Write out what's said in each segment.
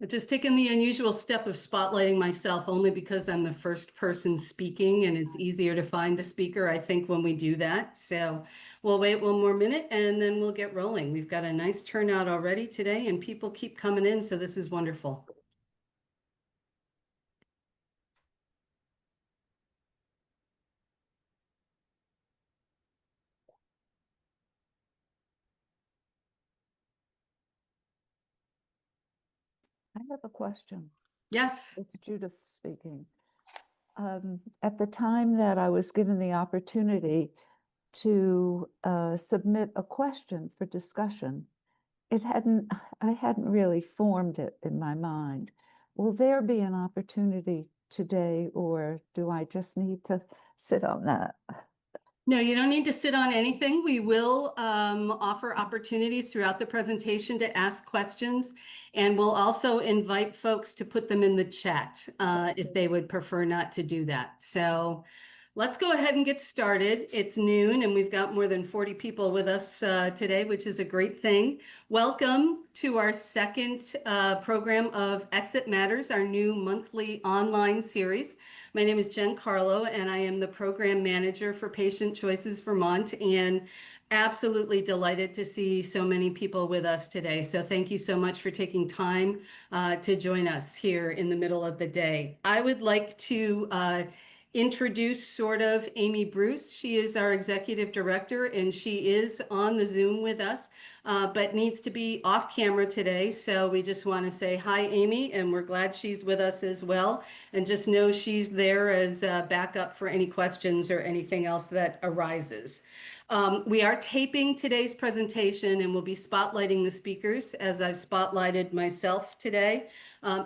I've just taken the unusual step of spotlighting myself only because I'm the first person speaking and it's easier to find the speaker, I think, when we do that. So we'll wait one more minute and then we'll get rolling. We've got a nice turnout already today and people keep coming in, so this is wonderful. I have a question. Yes. It's Judith speaking. At the time that I was given the opportunity to submit a question for discussion, I hadn't really formed it in my mind. Will there be an opportunity today, or do I just need to sit on that? No, you don't need to sit on anything. We will offer opportunities throughout the presentation to ask questions, and we'll also invite folks to put them in the chat if they would prefer not to do that. So let's go ahead and get started. It's noon, and we've got more than 40 people with us today, which is a great thing. Welcome to our second program of Exit Matters, our new monthly online series. My name is Jen Carlo, and I am the program manager for Patient Choices Vermont, and absolutely delighted to see so many people with us today. So thank you so much for taking time to join us here in the middle of the day. I would like to introduce sort of Amy Bruce. She is our executive director and she is on the Zoom with us, but needs to be off camera today. So we just want to say hi, Amy, and we're glad she's with us as well. And just know she's there as backup for any questions or anything else that arises. We are taping today's presentation and we'll be spotlighting the speakers as I've spotlighted myself today.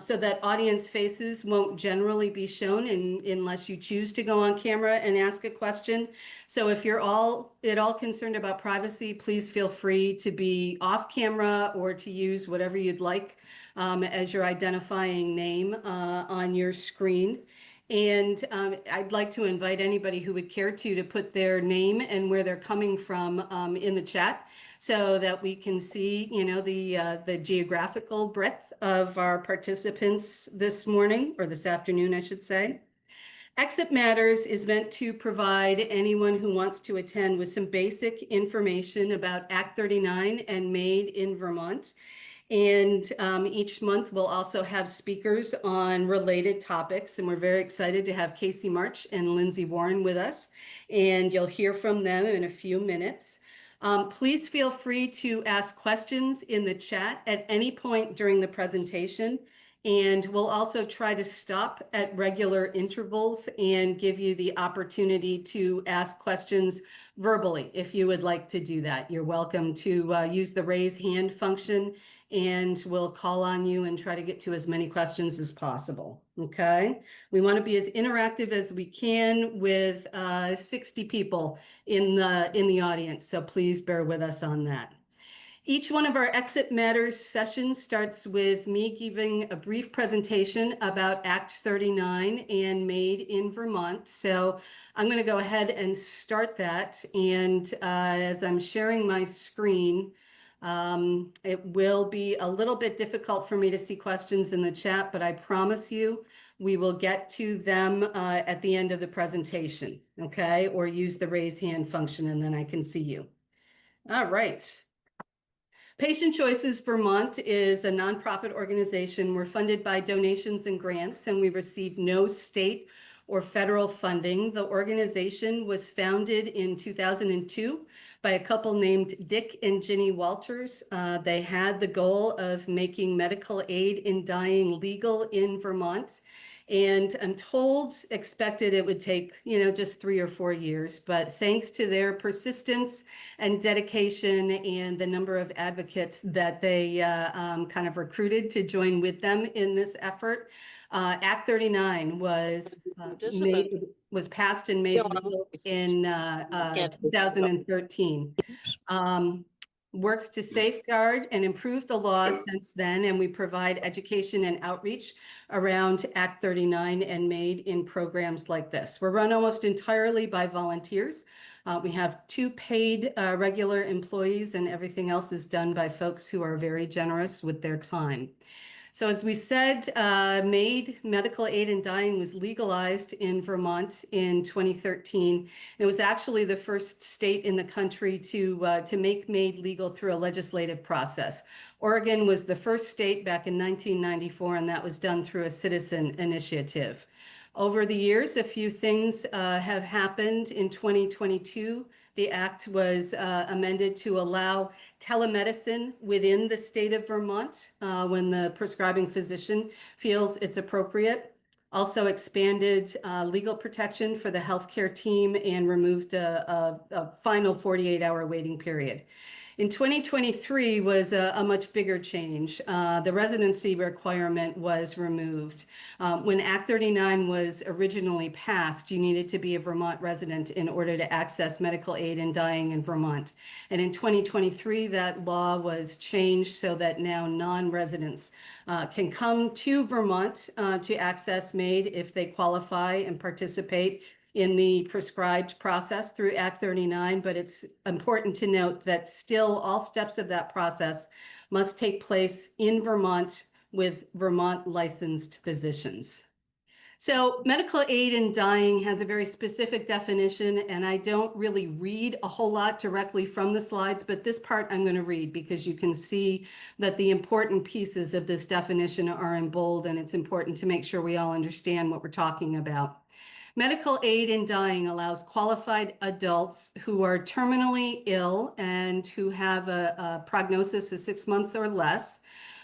So that audience faces won't generally be shown unless you choose to go on camera and ask a question. So if you're at all concerned about privacy, please feel free to be off camera or to use whatever you'd like as your identifying name on your screen. And I'd like to invite anybody who would care to put their name and where they're coming from in the chat so that we can see, you know, the geographical breadth of our participants this morning, or this afternoon, I should say. Exit Matters is meant to provide anyone who wants to attend with some basic information about Act 39 and Made in Vermont. And each month we'll also have speakers on related topics. And we're very excited to have Kasey March and Lindsey Warren with us. And you'll hear from them in a few minutes. Please feel free to ask questions in the chat at any point during the presentation. And we'll also try to stop at regular intervals and give you the opportunity to ask questions verbally if you would like to do that. You're welcome to use the raise hand function and we'll call on you and try to get to as many questions as possible. Okay, we want to be as interactive as we can with 60 people in the audience, so please bear with us on that. Each one of our Exit Matters sessions starts with me giving a brief presentation about Act 39 and Made in Vermont. So I'm going to go ahead and start that. And as I'm sharing my screen, it will be a little bit difficult for me to see questions in the chat, but I promise you we will get to them at the end of the presentation, okay? Or use the raise hand function and then I can see you. All right. Patient Choices Vermont is a nonprofit organization. We're funded by donations and grants, and we receive no state or federal funding. The organization was founded in 2002 by a couple named Dick and Ginny Walters. They had the goal of making medical aid in dying legal in Vermont. And I'm told, expected it would take, you know, just 3 or 4 years. But thanks to their persistence and dedication and the number of advocates that they kind of recruited to join with them in this effort, Act 39 was passed and made legal in 2013. Works to safeguard and improve the law since then, and we provide education and outreach around Act 39 and Made in programs like this. We're run almost entirely by volunteers. We have 2 paid regular employees, and everything else is done by folks who are very generous with their time. So as we said, MAID, medical aid in dying, was legalized in Vermont in 2013. It was actually the first state in the country to make MAID legal through a legislative process. Oregon was the first state back in 1994, and that was done through a citizen initiative. Over the years, a few things have happened. In 2022, the act was amended to allow telemedicine within the state of Vermont when the prescribing physician feels it's appropriate. Also expanded legal protection for the healthcare team and removed a final 48-hour waiting period. In 2023 was a much bigger change. The residency requirement was removed. When Act 39 was originally passed, you needed to be a Vermont resident in order to access medical aid in dying in Vermont. And in 2023, that law was changed so that now non-residents can come to Vermont to access MAID if they qualify and participate in the prescribed process through Act 39, but it's important to note that still all steps of that process must take place in Vermont with Vermont licensed physicians. So medical aid in dying has a very specific definition, and I don't really read a whole lot directly from the slides, but this part I'm going to read because you can see that the important pieces of this definition are in bold, and it's important to make sure we all understand what we're talking about. Medical aid in dying allows qualified adults who are terminally ill and who have a prognosis of 6 months or less,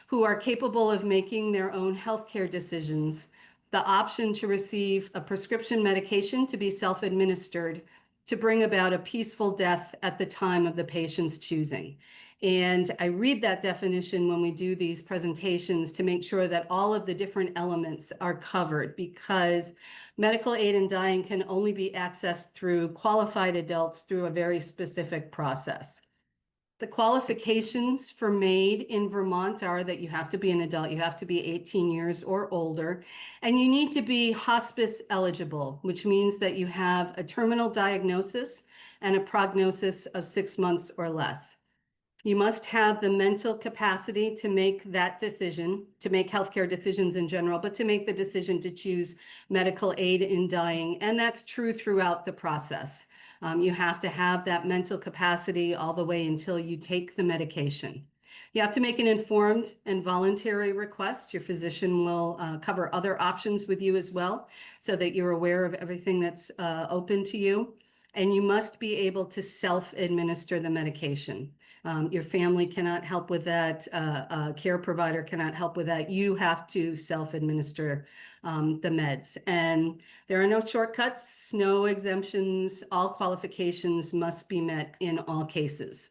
who are capable of making their own healthcare decisions, the option to receive a prescription medication to be self-administered to bring about a peaceful death at the time of the patient's choosing. And I read that definition when we do these presentations to make sure that all of the different elements are covered, because medical aid in dying can only be accessed through qualified adults through a very specific process. The qualifications for MAID in Vermont are that you have to be an adult, you have to be 18 years or older, and you need to be hospice eligible, which means that you have a terminal diagnosis and a prognosis of 6 months or less. You must have the mental capacity to make that decision, to make healthcare decisions in general, but to make the decision to choose medical aid in dying. And that's true throughout the process. You have to have that mental capacity all the way until you take the medication. You have to make an informed and voluntary request. Your physician will cover other options with you as well, so that you're aware of everything that's open to you. And you must be able to self-administer the medication. Your family cannot help with that. A care provider cannot help with that. You have to self-administer the meds. And there are no shortcuts, no exemptions. All qualifications must be met in all cases.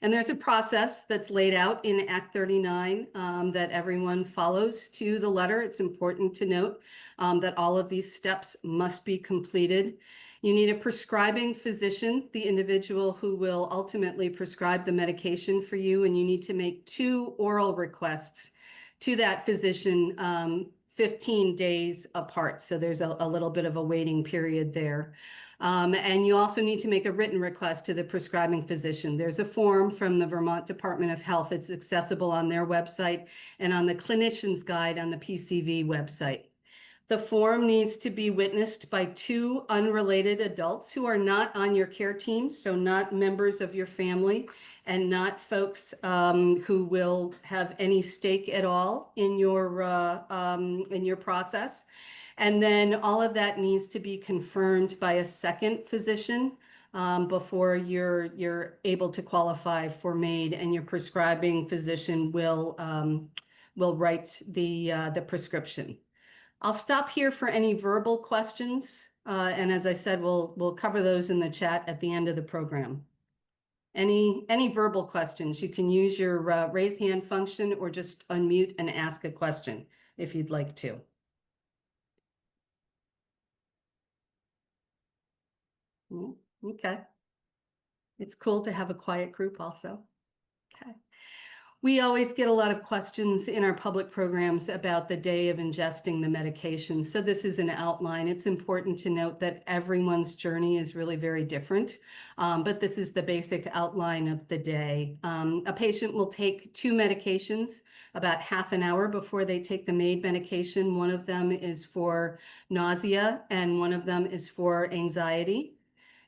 And there's a process that's laid out in Act 39 that everyone follows to the letter. It's important to note that all of these steps must be completed. You need a prescribing physician, the individual who will ultimately prescribe the medication for you, and you need to make 2 oral requests to that physician 15 days apart. So there's a little bit of a waiting period there. And you also need to make a written request to the prescribing physician. There's a form from the Vermont Department of Health. It's accessible on their website and on the clinician's guide on the PCV website. The form needs to be witnessed by 2 unrelated adults who are not on your care team, so not members of your family and not folks who will have any stake at all in your process. And then all of that needs to be confirmed by a second physician before you're able to qualify for MAID, and your prescribing physician will write the prescription. I'll stop here for any verbal questions. And as I said, we'll cover those in the chat at the end of the program. Any verbal questions, you can use your raise hand function or just unmute and ask a question if you'd like to. Okay. It's cool to have a quiet group also. Okay. We always get a lot of questions in our public programs about the day of ingesting the medication. So this is an outline. It's important to note that everyone's journey is really very different, but this is the basic outline of the day. A patient will take 2 medications about half an hour before they take the MAID medication. One of them is for nausea and one of them is for anxiety.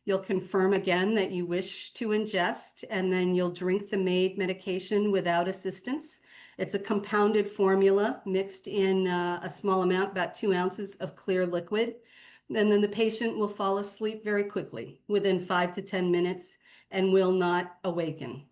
You'll confirm again that you wish to ingest, and then you'll drink the MAID medication without assistance. It's a compounded formula mixed in a small amount, about 2 ounces of clear liquid. And then the patient will fall asleep very quickly, within 5 to 10 minutes, and will not awaken.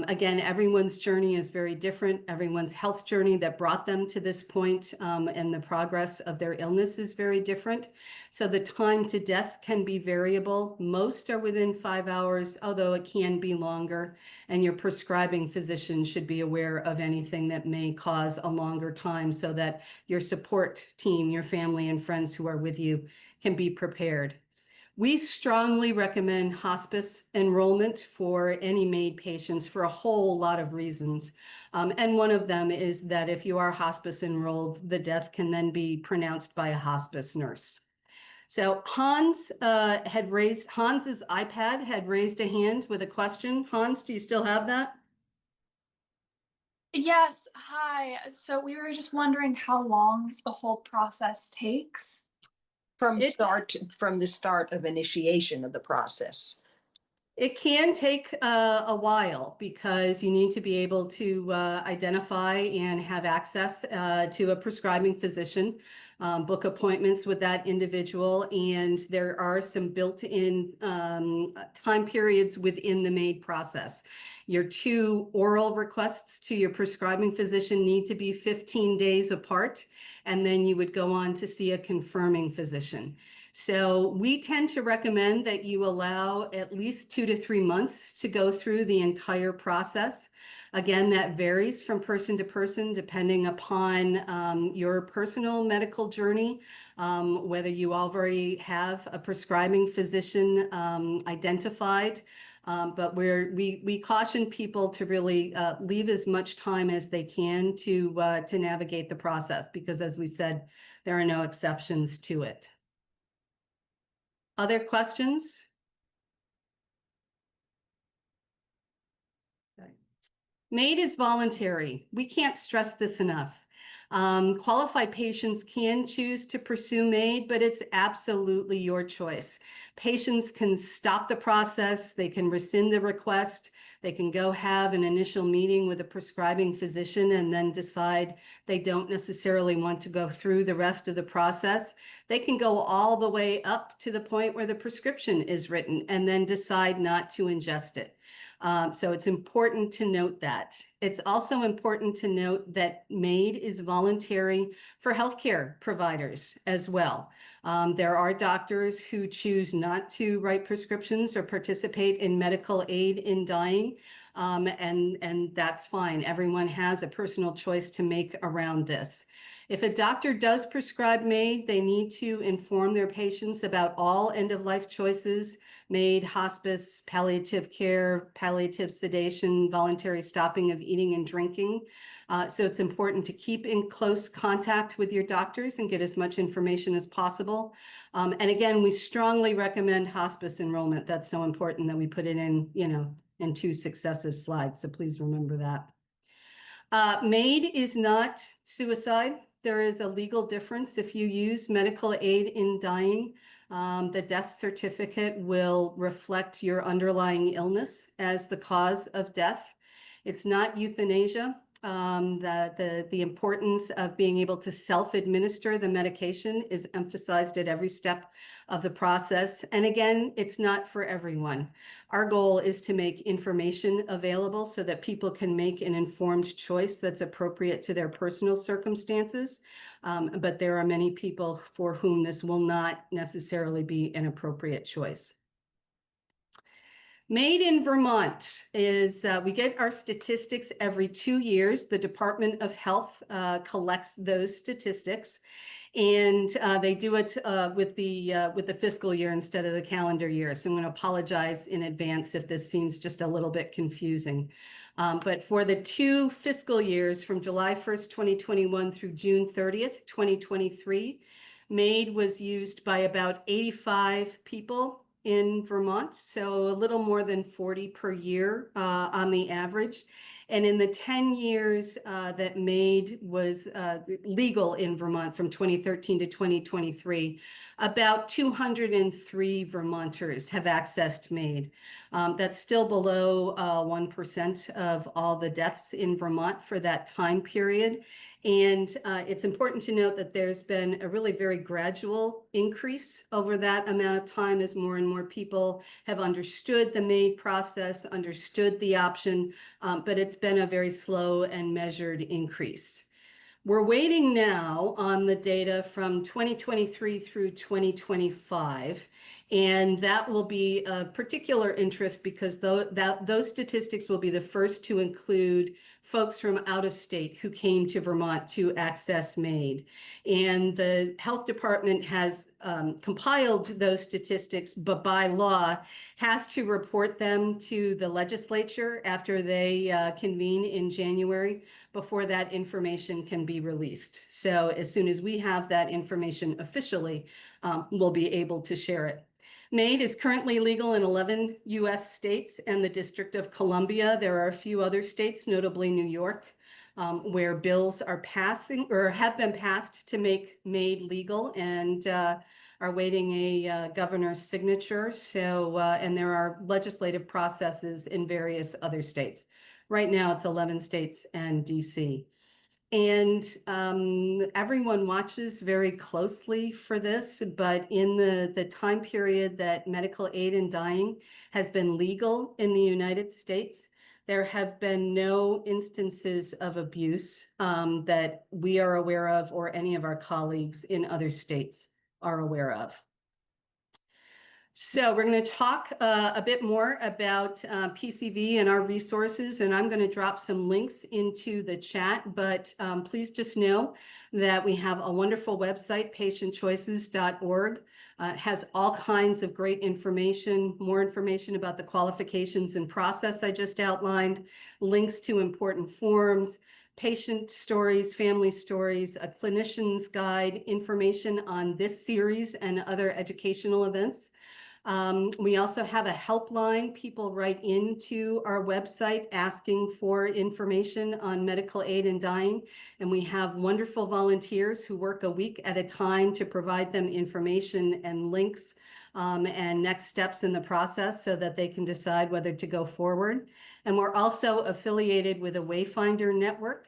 Again, everyone's journey is very different. Everyone's health journey that brought them to this point and the progress of their illness is very different. So the time to death can be variable. Most are within 5 hours, although it can be longer. And your prescribing physician should be aware of anything that may cause a longer time so that your support team, your family and friends who are with you can be prepared. We strongly recommend hospice enrollment for any MAID patients for a whole lot of reasons. And one of them is that if you are hospice enrolled, the death can then be pronounced by a hospice nurse. So Hans's iPad had raised a hand with a question. Hans, do you still have that? Yes, hi. So we were just wondering how long the whole process takes. From It the start of initiation of the process. It can take a while because you need to be able to identify and have access to a prescribing physician, book appointments with that individual, and there are some built-in time periods within the MAID process. Your 2 oral requests to your prescribing physician need to be 15 days apart, and then you would go on to see a confirming physician. So we tend to recommend that you allow at least 2 to 3 months to go through the entire process. Again, that varies from person to person depending upon your personal medical journey, whether you already have a prescribing physician identified. But we caution people to really leave as much time as they can to navigate the process because, as we said, there are no exceptions to it. Other questions? Okay. MAID is voluntary. We can't stress this enough. Qualified patients can choose to pursue MAID, but it's absolutely your choice. Patients can stop the process, they can rescind the request, they can go have an initial meeting with a prescribing physician and then decide they don't necessarily want to go through the rest of the process. They can go all the way up to the point where the prescription is written and then decide not to ingest it. So it's important to note that. It's also important to note that MAID is voluntary for healthcare providers as well. There are doctors who choose not to write prescriptions or participate in medical aid in dying, and that's fine. Everyone has a personal choice to make around this. If a doctor does prescribe MAID, they need to inform their patients about all end-of-life choices: MAID, hospice, palliative care, palliative sedation, voluntary stopping of eating and drinking. So it's important to keep in close contact with your doctors and get as much information as possible. And again, we strongly recommend hospice enrollment. That's so important that we put it in, in 2 successive slides. So please remember that. MAID is not suicide. There is a legal difference. If you use medical aid in dying, the death certificate will reflect your underlying illness as the cause of death. It's not euthanasia. The importance of being able to self-administer the medication is emphasized at every step of the process. And again, it's not for everyone. Our goal is to make information available so that people can make an informed choice that's appropriate to their personal circumstances. But there are many people for whom this will not necessarily be an appropriate choice. Made in Vermont is, we get our statistics every 2 years. The Department of Health collects those statistics, and they do it with the fiscal year instead of the calendar year. So I'm going to apologize in advance if this seems just a little bit confusing. But for the 2 fiscal years from July 1st, 2021 through June 30th, 2023, MAID was used by about 85 people in Vermont, so a little more than 40 per year on the average. And in the 10 years that MAID was legal in Vermont from 2013 to 2023, about 203 Vermonters have accessed MAID. That's still below 1% of all the deaths in Vermont for that time period. And it's important to note that there's been a really very gradual increase over that amount of time as more and more people have understood the MAID process, understood the option, but it's been a very slow and measured increase. We're waiting now on the data from 2023 through 2025, and that will be of particular interest because those statistics will be the first to include folks from out of state who came to Vermont to access MAID. And the health department has compiled those statistics, but by law has to report them to the legislature after they convene in January before that information can be released. So as soon as we have that information officially, we'll be able to share it. MAID is currently legal in 11 US states and the District of Columbia. There are a few other states, notably New York, where bills are passing or have been passed to make MAID legal and are waiting a governor's signature. So, and there are legislative processes in various other states. Right now, it's 11 states and DC. And everyone watches very closely for this, but in the time period that medical aid in dying has been legal in the United States, there have been no instances of abuse that we are aware of or any of our colleagues in other states are aware of. So we're going to talk a bit more about PCV and our resources, and I'm going to drop some links into the chat, but please just know that we have a wonderful website, patientchoices.org. It has all kinds of great information, more information about the qualifications and process I just outlined, links to important forms, patient stories, family stories, a clinician's guide, information on this series and other educational events. We also have a helpline. People write into our website asking for information on medical aid in dying. And we have wonderful volunteers who work a week at a time to provide them information and links and next steps in the process so that they can decide whether to go forward. And we're also affiliated with a Wayfinder network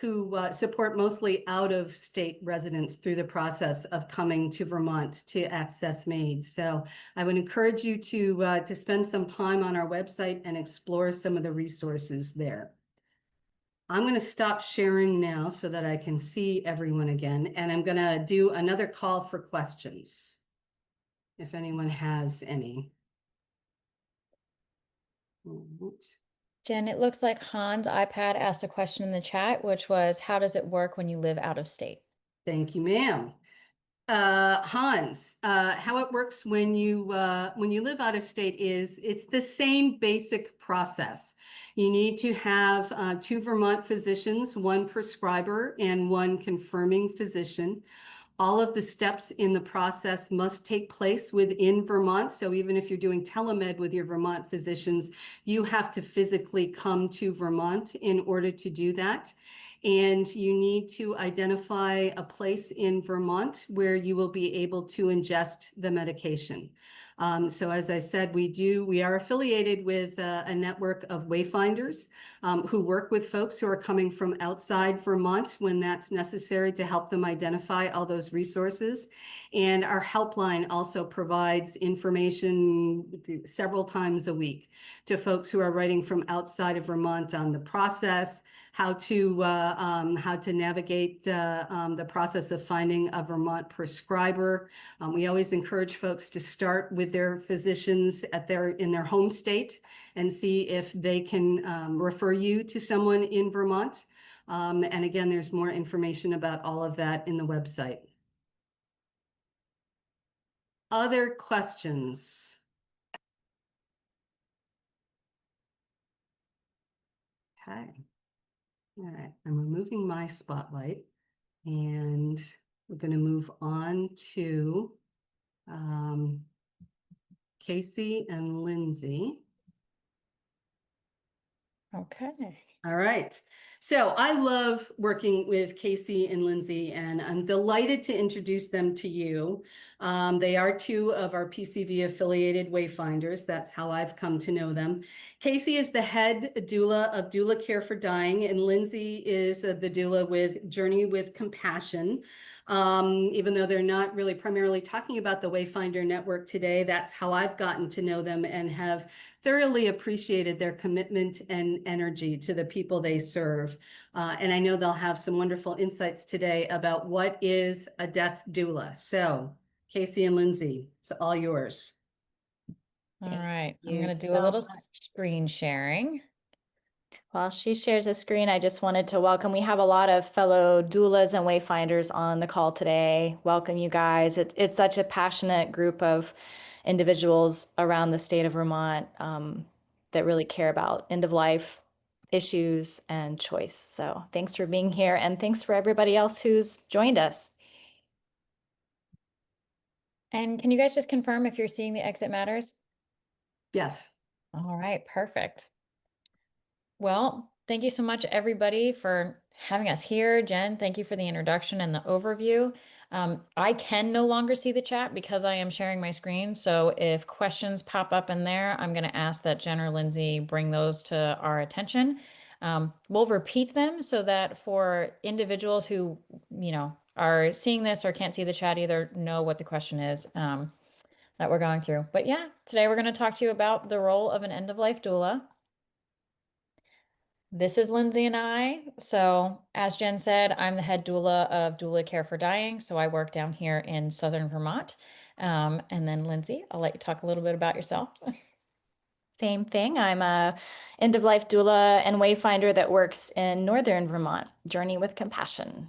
who support mostly out-of-state residents through the process of coming to Vermont to access MAID. So I would encourage you to spend some time on our website and explore some of the resources there. I'm going to stop sharing now so that I can see everyone again, and I'm going to do another call for questions, if anyone has any. Jen, it looks like Hans' iPad asked a question in the chat, which was, how does it work when you live out of state? Thank you, ma'am. Hans, how it works when you live out of state is it's the same basic process. You need to have 2 Vermont physicians, 1 prescriber and 1 confirming physician. All of the steps in the process must take place within Vermont. So even if you're doing telemed with your Vermont physicians, you have to physically come to Vermont in order to do that. And you need to identify a place in Vermont where you will be able to ingest the medication. So as I said, we are affiliated with a network of Wayfinders who work with folks who are coming from outside Vermont when that's necessary to help them identify all those resources. And our helpline also provides information several times a week to folks who are writing from outside of Vermont on the process, how to navigate the process of finding a Vermont prescriber. We always encourage folks to start with their physicians in their home state and see if they can refer you to someone in Vermont. And again, there's more information about all of that in the website. Other questions? Okay. All right, I'm removing my spotlight and we're going to move on to Kasey and Lindsey. Okay. All right. So I love working with Kasey and Lindsey, and I'm delighted to introduce them to you. They are two of our PCV affiliated Wayfinders. That's how I've come to know them. Kasey is the head doula of Doula Care for Dying, and Lindsey is the doula with Journey with Compassion. Even though they're not really primarily talking about the Wayfinder Network today, that's how I've gotten to know them and have thoroughly appreciated their commitment and energy to the people they serve. And I know they'll have some wonderful insights today about what is a death doula. So, Kasey and Lindsey, it's all yours. All Thank right. I'm you going to do a so little much. screen sharing. While she shares a screen, I just wanted to welcome. We have a lot of fellow doulas and wayfinders on the call today. Welcome, you guys. It's such a passionate group of individuals around the state of Vermont that really care about end of life issues and choice. So thanks for being here, and thanks for everybody else who's joined us. And can you guys just confirm if you're seeing the exit matters? Yes. All right, perfect. Well, thank you so much, everybody, for having us here. Jen, thank you for the introduction and the overview. I can no longer see the chat because I am sharing my screen. So if questions pop up in there, I'm going to ask that Jen or Lindsey bring those to our attention. We'll repeat them so that for individuals who, are seeing this or can't see the chat either, know what the question is that we're going through. But yeah, today we're going to talk to you about the role of an end-of-life doula. This is Lindsey and I. So as Jen said, I'm the head doula of Doula Care for Dying. So I work down here in Southern Vermont. And then Lindsey, I'll let you talk a little bit about yourself. Same thing. I'm a end-of-life doula and wayfinder that works in Northern Vermont, Journey with Compassion.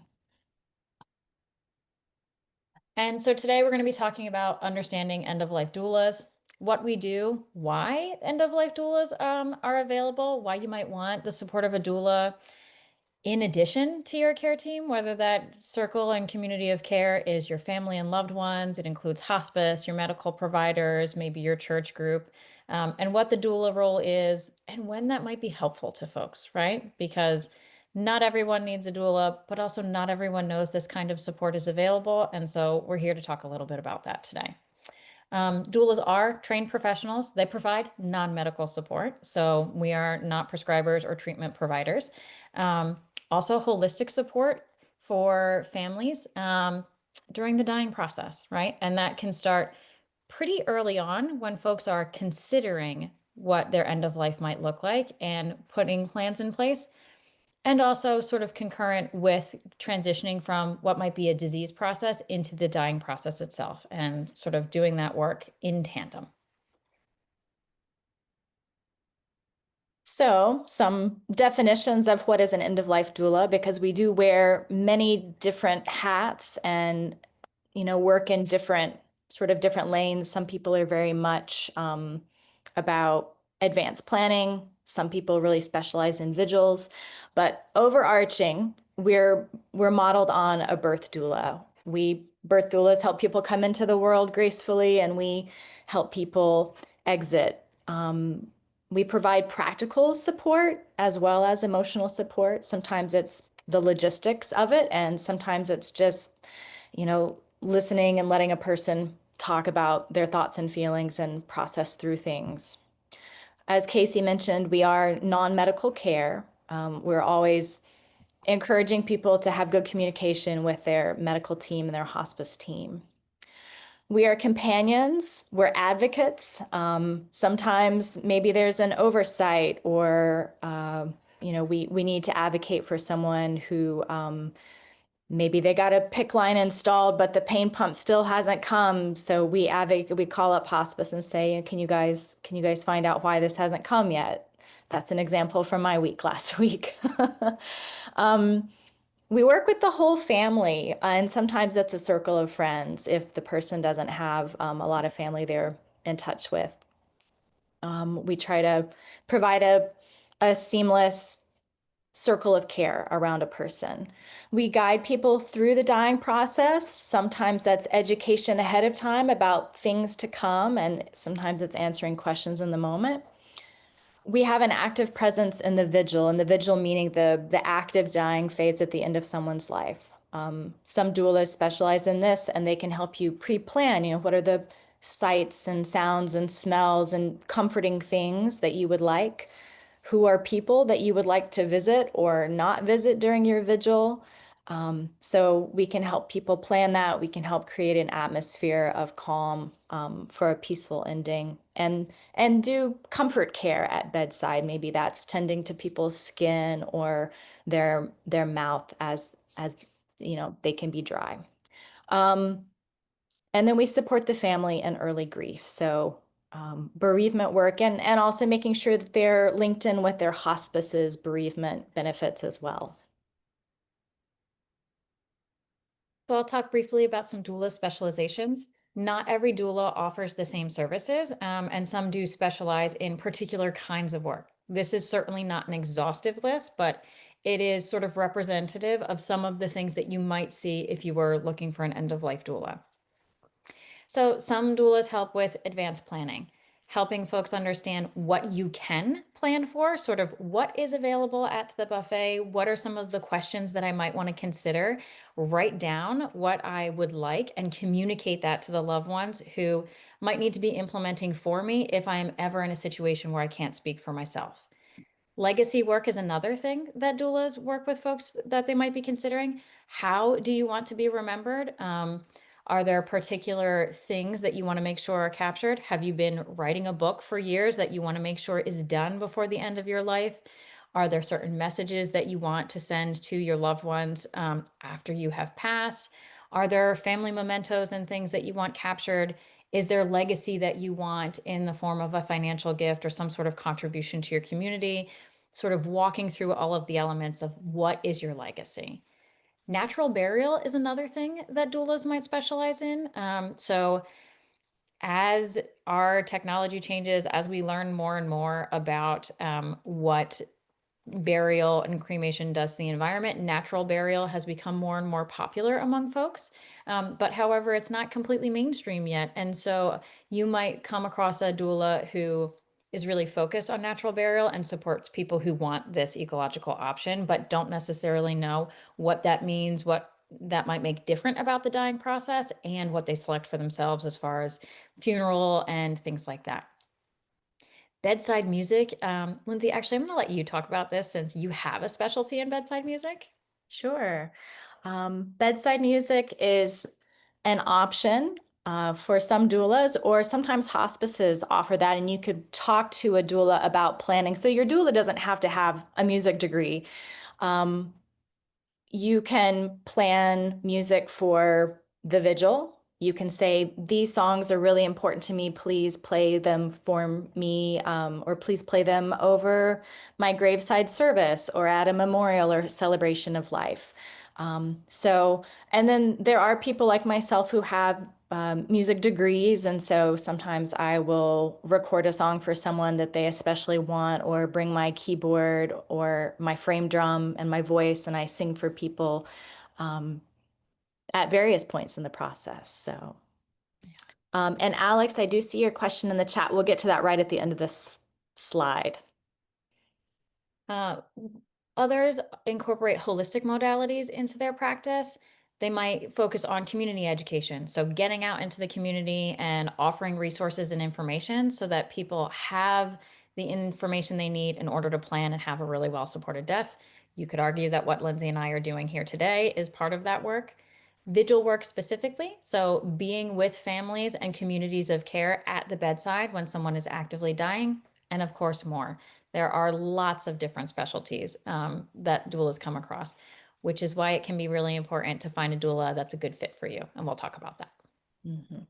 And so today we're going to be talking about understanding end-of-life doulas, what we do, why end-of-life doulas are available, why you might want the support of a doula in addition to your care team, whether that circle and community of care is your family and loved ones, it includes hospice, your medical providers, maybe your church group, and what the doula role is and when that might be helpful to folks, right? Because not everyone needs a doula, but also not everyone knows this kind of support is available. And so we're here to talk a little bit about that today. Doulas are trained professionals. They provide non-medical support. So we are not prescribers or treatment providers. Also holistic support for families during the dying process, right? And that can start pretty early on when folks are considering what their end of life might look like and putting plans in place. And also sort of concurrent with transitioning from what might be a disease process into the dying process itself and sort of doing that work in tandem. So some definitions of what is an end-of-life doula, because we do wear many different hats and, work in different lanes. Some people are very much about advanced planning. Some people really specialize in vigils, but overarching, we're modeled on a birth doula. Birth doulas help people come into the world gracefully, and we help people exit. We provide practical support as well as emotional support. Sometimes it's the logistics of it, and sometimes it's just, listening and letting a person talk about their thoughts and feelings and process through things. As Kasey mentioned, we are non-medical care. We're always encouraging people to have good communication with their medical team and their hospice team. We are companions, we're advocates. Sometimes maybe there's an oversight or we need to advocate for someone who maybe they got a PICC line installed, but the pain pump still hasn't come. So we call up hospice and say, can you guys find out why this hasn't come yet? That's an example from my week last week. We work with the whole family, and sometimes that's a circle of friends if the person doesn't have a lot of family they're in touch with. We try to provide a seamless circle of care around a person. We guide people through the dying process. Sometimes that's education ahead of time about things to come, and sometimes it's answering questions in the moment. We have an active presence in the vigil, and the vigil meaning the active dying phase at the end of someone's life. Some doulas specialize in this, and they can help you pre-plan, what are the sights and sounds and smells and comforting things that you would like. Who are people that you would like to visit or not visit during your vigil? So we can help people plan that. We can help create an atmosphere of calm for a peaceful ending, and do comfort care at bedside. Maybe that's tending to people's skin or their mouth as they can be dry. And then we support the family in early grief. So bereavement work, and also making sure that they're linked in with their hospice's bereavement benefits as well. So I'll talk briefly about some doula specializations. Not every doula offers the same services, and some do specialize in particular kinds of work. This is certainly not an exhaustive list, but it is sort of representative of some of the things that you might see if you were looking for an end-of-life doula. So some doulas help with advanced planning, helping folks understand what you can plan for, sort of what is available at the buffet, what are some of the questions that I might want to consider, write down what I would like, and communicate that to the loved ones who might need to be implementing for me if I am ever in a situation where I can't speak for myself. Legacy work is another thing that doulas work with folks that they might be considering. How do you want to be remembered? Are there particular things that you want to make sure are captured? Have you been writing a book for years that you want to make sure is done before the end of your life? Are there certain messages that you want to send to your loved ones after you have passed? Are there family mementos and things that you want captured? Is there legacy that you want in the form of a financial gift or some sort of contribution to your community? Sort of walking through all of the elements of what is your legacy. Natural burial is another thing that doulas might specialize in. So as our technology changes, as we learn more and more about what burial and cremation does to the environment, natural burial has become more and more popular among folks. But however, it's not completely mainstream yet. And so you might come across a doula who is really focused on natural burial and supports people who want this ecological option, but don't necessarily know what that means, what that might make different about the dying process, and what they select for themselves as far as funeral and things like that. Bedside music. Lindsey, actually, I'm going to let you talk about this since you have a specialty in bedside music. Sure. Bedside music is an option for some doulas, or sometimes hospices offer that, and you could talk to a doula about planning. So your doula doesn't have to have a music degree. You can plan music for the vigil. You can say, these songs are really important to me. Please play them for me, or please play them over my graveside service or at a memorial or celebration of life. And then there are people like myself who have music degrees. And so sometimes I will record a song for someone that they especially want, or bring my keyboard or my frame drum and my voice, and I sing for people at various points in the process. So, and Alex, I do see your question in the chat. We'll get to that right at the end of this slide. Others incorporate holistic modalities into their practice. They might focus on community education. So getting out into the community and offering resources and information so that people have the information they need in order to plan and have a really well-supported death. You could argue that what Lindsey and I are doing here today is part of that work. Vigil work specifically, so being with families and communities of care at the bedside when someone is actively dying, and of course more. There are lots of different specialties that doulas come across, which is why it can be really important to find a doula that's a good fit for you. And we'll talk about that. Mhm.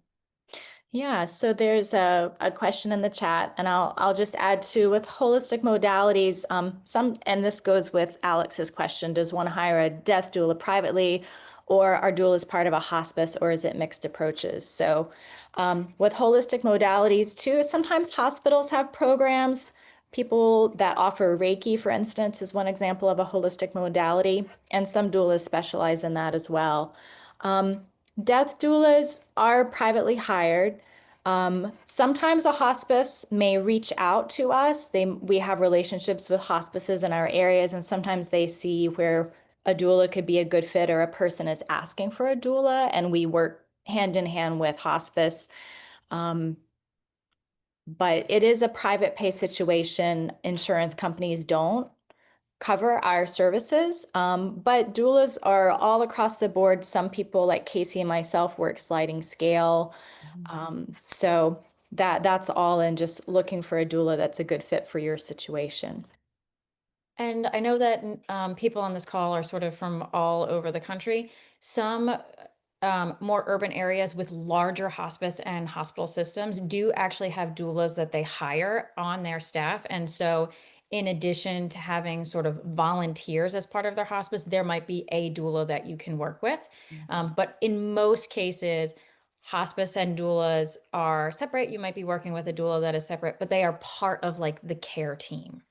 Yeah, so there's a question in the chat, and I'll just add to with holistic modalities, and this goes with Alex's question, does one hire a death doula privately, or are doulas part of a hospice, or is it mixed approaches? So with holistic modalities too, sometimes hospitals have programs. People that offer Reiki, for instance, is one example of a holistic modality, and some doulas specialize in that as well. Death doulas are privately hired. Sometimes a hospice may reach out to us. We have relationships with hospices in our areas, and sometimes they see where a doula could be a good fit or a person is asking for a doula, and we work hand in hand with hospice. But it is a private pay situation. Insurance companies don't cover our services, but doulas are all across the board. Some people, like Kasey and myself, work sliding scale. So that's all in just looking for a doula that's a good fit for your situation. And I know that people on this call are sort of from all over the country. Some more urban areas with larger hospice and hospital systems do actually have doulas that they hire on their staff. And so in addition to having sort of volunteers as part of their hospice, there might be a doula that you can work with. But in most cases, hospice and doulas are separate. You might be working with a doula that is separate, but they are part of like the care team.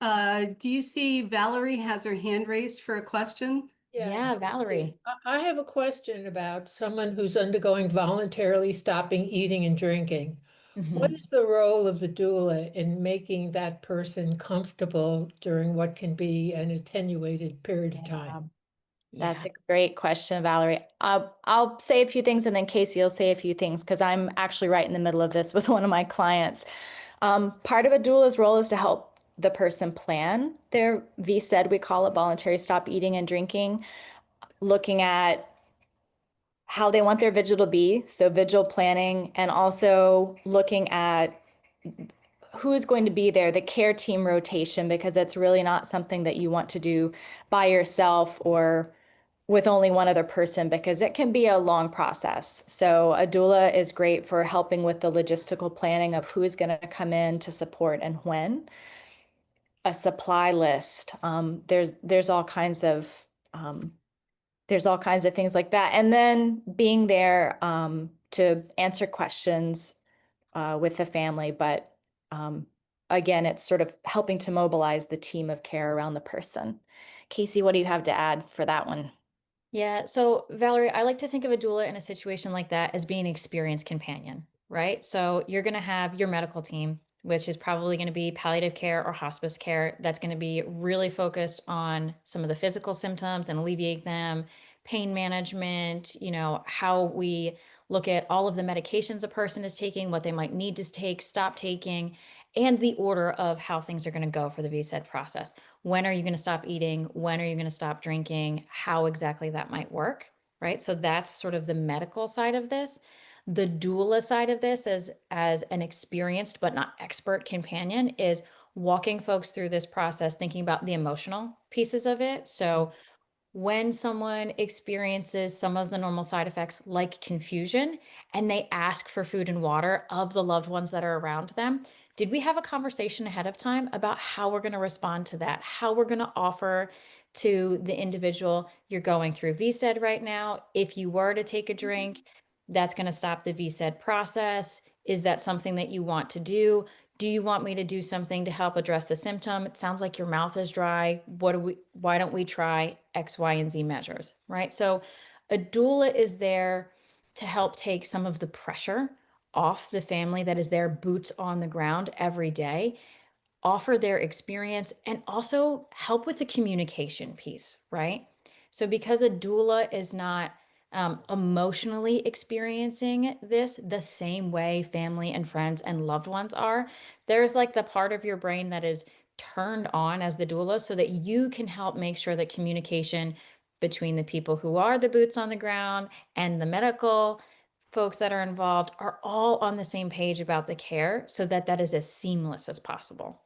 Do you see Valerie has her hand raised for a question? Yeah, Valerie. I have a question about someone who's undergoing voluntarily stopping eating and drinking. What is the role of the doula in making that person comfortable during what can be an attenuated period of time? That's a great question, Valerie. I'll say a few things and then Kasey will say a few things because I'm actually right in the middle of this with one of my clients. Part of a doula's role is to help the person plan their VSED, we call it voluntary stop eating and drinking, looking at how they want their vigil to be, so vigil planning, and also looking at who's going to be there, the care team rotation, because it's really not something that you want to do by yourself or with only one other person because it can be a long process. So a doula is great for helping with the logistical planning of who's going to come in to support and when. A supply list. There's all kinds of things like that, and then being there to answer questions with the family. But again, it's sort of helping to mobilize the team of care around the person. Kasey, what do you have to add for that one? Yeah, so Valerie, I like to think of a doula in a situation like that as being an experienced companion, right? So you're going to have your medical team, which is probably going to be palliative care or hospice care. That's going to be really focused on some of the physical symptoms and alleviate them, pain management, how we look at all of the medications a person is taking, what they might need to take, stop taking, and the order of how things are going to go for the VSED process. When are you going to stop eating? When are you going to stop drinking? How exactly that might work, right? So that's sort of the medical side of this. The doula side of this as an experienced but not expert companion is walking folks through this process, thinking about the emotional pieces of it. So when someone experiences some of the normal side effects like confusion and they ask for food and water of the loved ones that are around them, did we have a conversation ahead of time about how we're going to respond to that, how we're going to offer to the individual, you're going through VSED right now. If you were to take a drink, that's going to stop the VSED process. Is that something that you want to do? Do you want me to do something to help address the symptom? It sounds like your mouth is dry. Why don't we try X, Y, and Z measures, right? So a doula is there to help take some of the pressure off the family that is there, boots on the ground every day, offer their experience, and also help with the communication piece, right? So because a doula is not emotionally experiencing this the same way family and friends and loved ones are, there's like the part of your brain that is turned on as the doula so that you can help make sure that communication between the people who are the boots on the ground and the medical folks that are involved are all on the same page about the care so that that is as seamless as possible.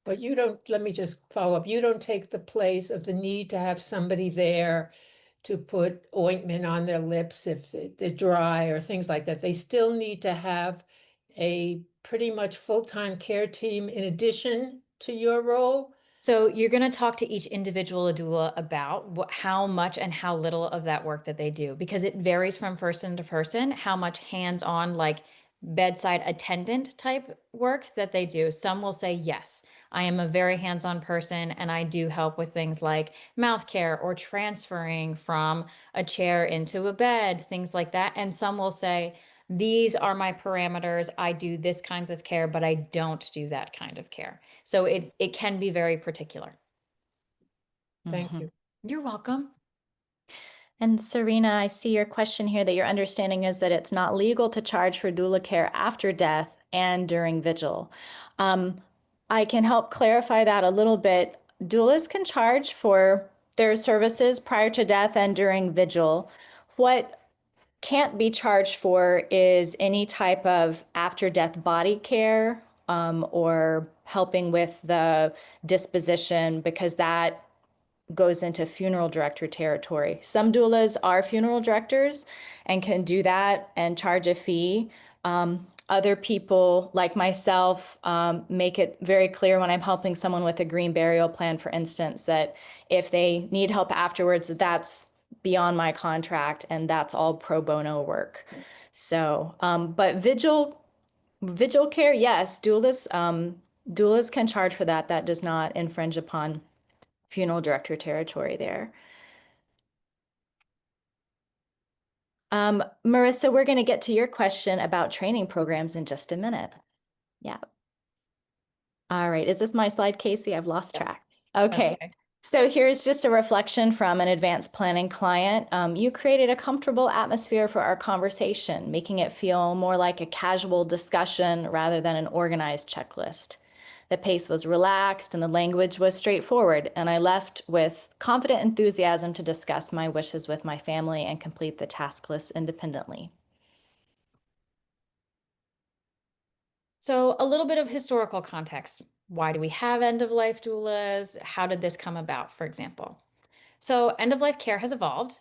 But you don't, let me just follow up, you don't take the place of the need to have somebody there to put ointment on their lips if they're dry or things like that. They still need to have a pretty much full-time care team in addition to your role? So you're going to talk to each individual doula about how much and how little of that work that they do, because it varies from person to person, how much hands-on, like bedside attendant type work that they do. Some will say, yes, I am a very hands-on person and I do help with things like mouth care or transferring from a chair into a bed, things like that. And some will say, these are my parameters. I do this kinds of care, but I don't do that kind of care. So it can be very particular. Thank you. You're welcome. And Serena, I see your question here that your understanding is that it's not legal to charge for doula care after death and during vigil. I can help clarify that a little bit. Doulas can charge for their services prior to death and during vigil. What can't be charged for is any type of after death body care or helping with the disposition, because that goes into funeral director territory. Some doulas are funeral directors and can do that and charge a fee. Other people, like myself, make it very clear when I'm helping someone with a green burial plan, for instance, that if they need help afterwards, that's beyond my contract and that's all pro bono work. So, but vigil care, yes, doulas can charge for that. That does not infringe upon funeral director territory there. Marissa, we're going to get to your question about training programs in just a minute. Yeah. All right. Is this my slide, Kasey? I've lost track. Okay. So here's just a reflection from an advanced planning client. You created a comfortable atmosphere for our conversation, making it feel more like a casual discussion rather than an organized checklist. The pace was relaxed and the language was straightforward, and I left with confident enthusiasm to discuss my wishes with my family and complete the task list independently. So a little bit of historical context. Why do we have end-of-life doulas? How did this come about, for example? So end-of-life care has evolved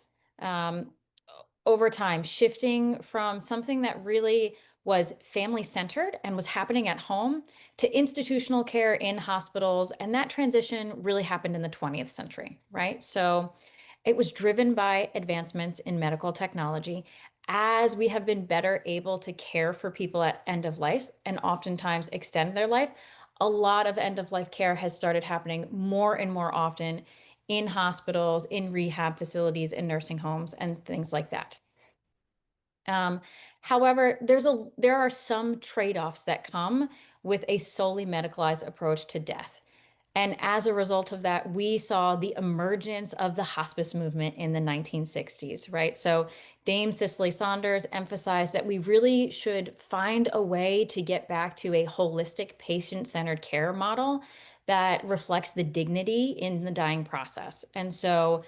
over time, shifting from something that really was family-centered and was happening at home to institutional care in hospitals. And that transition really happened in the 20th century, right? So it was driven by advancements in medical technology. As we have been better able to care for people at end of life and oftentimes extend their life, a lot of end of life care has started happening more and more often in hospitals, in rehab facilities, in nursing homes, and things like that. However, there are some trade-offs that come with a solely medicalized approach to death. And as a result of that, we saw the emergence of the hospice movement in the 1960s, right? So Dame Cicely Saunders emphasized that we really should find a way to get back to a holistic patient-centered care model that reflects the dignity in the dying process. And so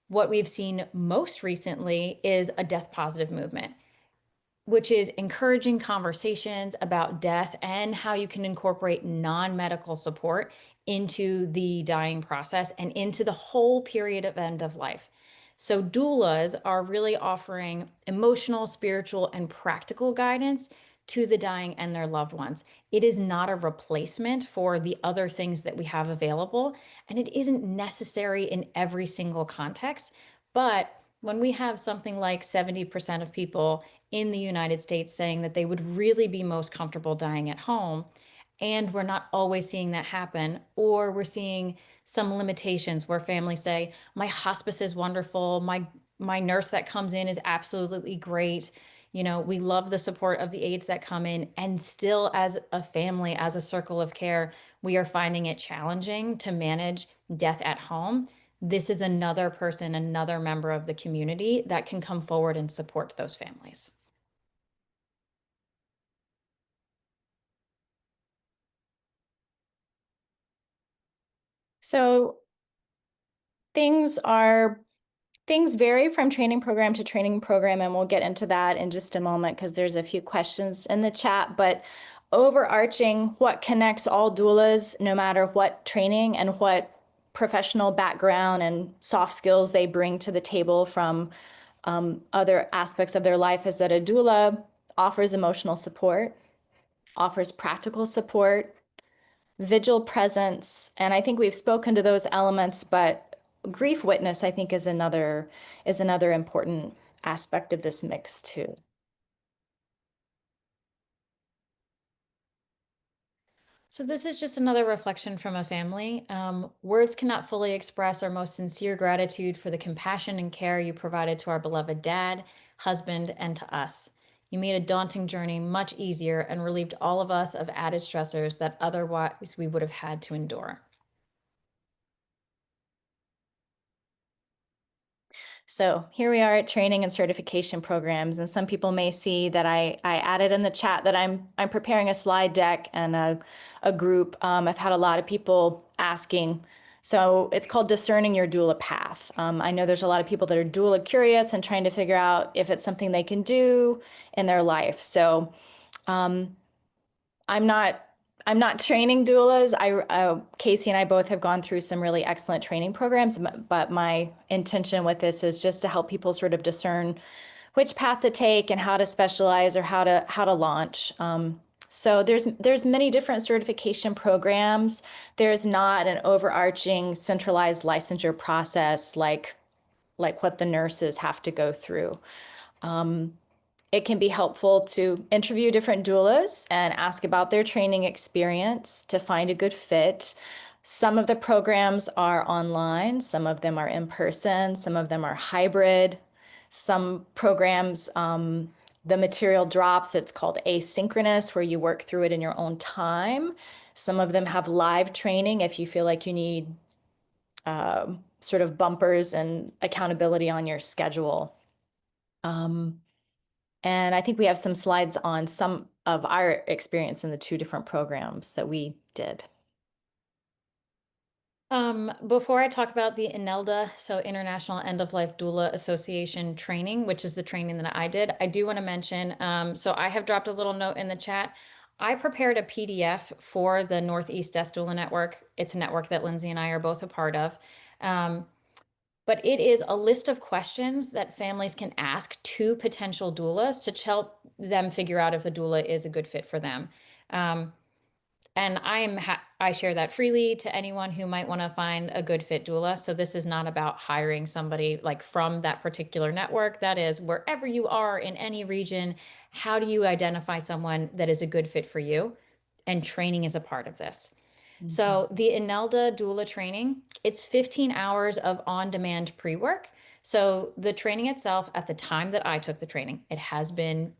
what we've seen most recently is a death positive movement, which is encouraging conversations about death and how you can incorporate non-medical support into the dying process and into the whole period of end of life. So doulas are really offering emotional, spiritual, and practical guidance to the dying and their loved ones. It is not a replacement for the other things that we have available, and it isn't necessary in every single context. But when we have something like 70% of people in the United States saying that they would really be most comfortable dying at home, and we're not always seeing that happen, or we're seeing some limitations where families say, my hospice is wonderful, my nurse that comes in is absolutely great, you know, we love the support of the aides that come in, and still as a family, as a circle of care, we are finding it challenging to manage death at home. This is another person, another member of the community that can come forward and support those families. So things are things vary from training program to training program, and we'll get into that in just a moment because there's a few questions in the chat. But overarching, what connects all doulas, no matter what training and what professional background and soft skills they bring to the table from other aspects of their life, is that a doula offers emotional support, offers practical support, vigil presence, and I think we've spoken to those elements, but grief witness, I think, is another important aspect of this mix too. So this is just another reflection from a family. Words cannot fully express our most sincere gratitude for the compassion and care you provided to our beloved dad, husband, and to us. You made a daunting journey much easier and relieved all of us of added stressors that otherwise we would have had to endure. So here we are at training and certification programs, and some people may see that I added in the chat that I'm preparing a slide deck and a group. I've had a lot of people asking. So it's called Discerning Your Doula Path. I know there's a lot of people that are doula curious and trying to figure out if it's something they can do in their life. So I'm not training doulas. Kasey and I both have gone through some really excellent training programs, but my intention with this is just to help people sort of discern which path to take and how to specialize or how to launch. So there's many different certification programs. There's not an overarching centralized licensure process like what the nurses have to go through. It can be helpful to interview different doulas and ask about their training experience to find a good fit. Some of the programs are online, some of them are in person, some of them are hybrid. Some programs, the material drops, it's called asynchronous, where you work through it in your own time. Some of them have live training if you feel like you need sort of bumpers and accountability on your schedule. And I think we have some slides on some of our experience in the two different programs that we did. Before I talk about the INELDA, so International End of Life Doula Association training, which is the training that I did, I do want to mention, so I have dropped a little note in the chat. I prepared a PDF for the Northeast Death Doula Network. It's a network that Lindsey and I are both a part of. But it is a list of questions that families can ask to potential doulas to help them figure out if a doula is a good fit for them. And I share that freely to anyone who might want to find a good fit doula. So this is not about hiring somebody like from that particular network. That is wherever you are in any region, how do you identify someone that is a good fit for you? And training is a part of this. So the INELDA doula training, it's 15 hours of on-demand pre-work. So the training itself, at the time that I took the training, it has been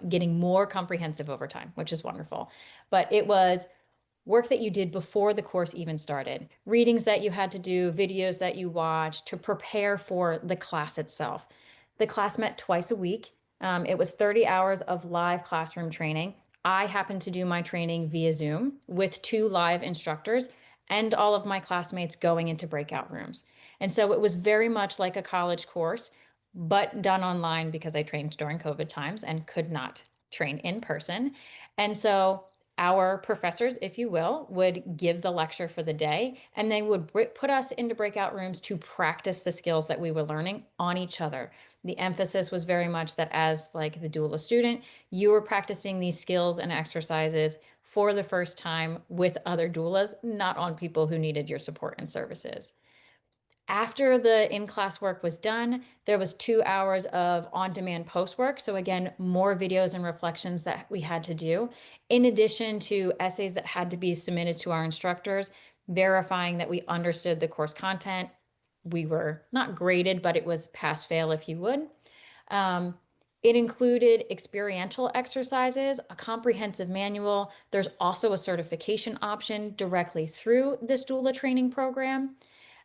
getting more comprehensive over time, which is wonderful. But it was work that you did before the course even started, readings that you had to do, videos that you watched to prepare for the class itself. The class met twice a week. It was 30 hours of live classroom training. I happened to do my training via Zoom with 2 live instructors and all of my classmates going into breakout rooms. And so it was very much like a college course, but done online because I trained during COVID times and could not train in person. And so our professors, if you will, would give the lecture for the day, and they would put us into breakout rooms to practice the skills that we were learning on each other. The emphasis was very much that as like the doula student, you were practicing these skills and exercises for the first time with other doulas, not on people who needed your support and services. After the in-class work was done, there was 2 hours of on-demand post-work. So again, more videos and reflections that we had to do, in addition to essays that had to be submitted to our instructors, verifying that we understood the course content. We were not graded, but it was pass-fail, if you would. It included experiential exercises, a comprehensive manual. There's also a certification option directly through this doula training program.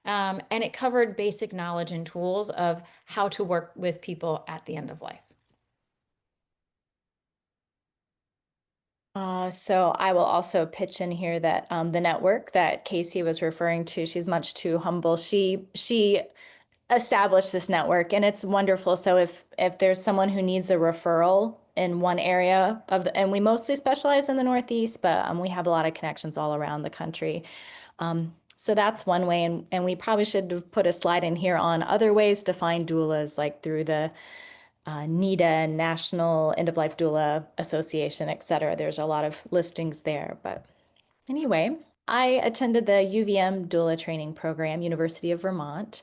And it covered basic knowledge and tools of how to work with people at the end of life. So I will also pitch in here that the network that Kasey was referring to, she's much too humble. She establish this network, and it's wonderful. So if there's someone who needs a referral in one area of the, and we mostly specialize in the Northeast, but we have a lot of connections all around the country. So that's one way, and we probably should have put a slide in here on other ways to find doulas, like through the NEDA, National End of Life Doula Association, et cetera. There's a lot of listings there. But anyway, I attended the UVM doula training program, University of Vermont.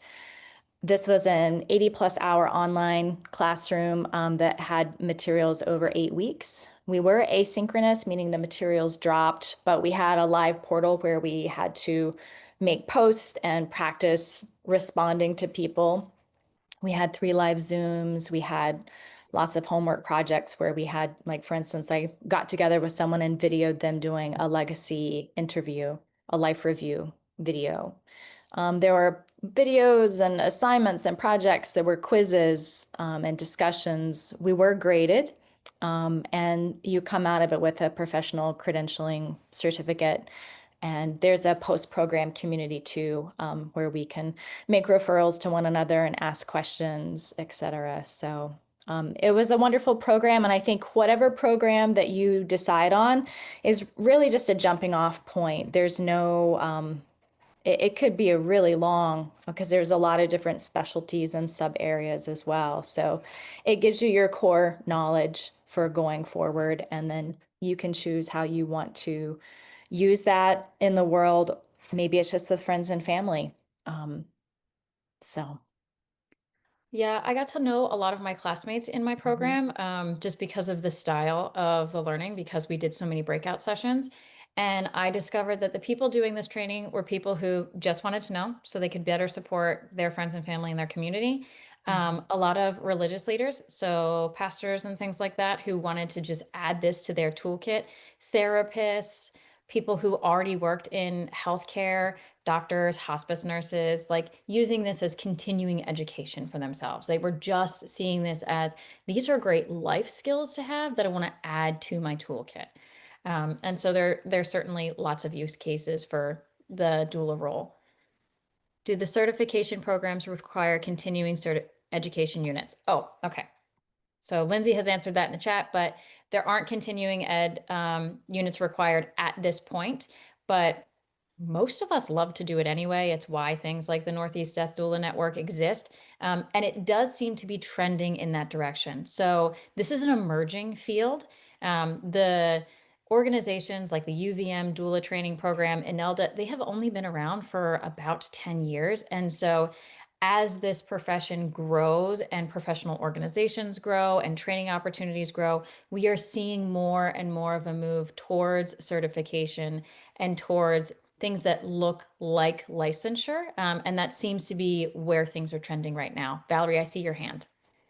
This was an 80+ hour online classroom that had materials over 8 weeks. We were asynchronous, meaning the materials dropped, but we had a live portal where we had to make posts and practice responding to people. We had 3 live Zooms. We had lots of homework projects where we had, like, for instance, I got together with someone and videoed them doing a legacy interview, a life review video. There were videos and assignments and projects. There were quizzes and discussions. We were graded, and you come out of it with a professional credentialing certificate. And there's a post-program community too, where we can make referrals to one another and ask questions, et cetera. So it was a wonderful program. And I think whatever program that you decide on is really just a jumping off point. There's no, it could be a really long, because there's a lot of different specialties and sub areas as well. So it gives you your core knowledge for going forward, and then you can choose how you want to use that in the world. Maybe it's just with friends and family. So. Yeah, I got to know a lot of my classmates in my program, just because of the style of the learning, because we did so many breakout sessions. And I discovered that the people doing this training were people who just wanted to know so they could better support their friends and family in their community. A lot of religious leaders, so pastors and things like that, who wanted to just add this to their toolkit, therapists, people who already worked in healthcare, doctors, hospice nurses, like using this as continuing education for themselves. They were just seeing this as, these are great life skills to have that I want to add to my toolkit. And so there's certainly lots of use cases for the doula role. Do the certification programs require continuing education units? Oh, okay. So Lindsay has answered that in the chat, but there aren't continuing ed units required at this point, but most of us love to do it anyway. It's why things like the Northeast Death Doula Network exist. And it does seem to be trending in that direction. So this is an emerging field. The organizations like the UVM Doula Training Program and NELDA, they have only been around for about 10 years. And so as this profession grows and professional organizations grow and training opportunities grow, we are seeing more and more of a move towards certification and towards things that look like licensure. And that seems to be where things are trending right now. Valerie, I see your hand.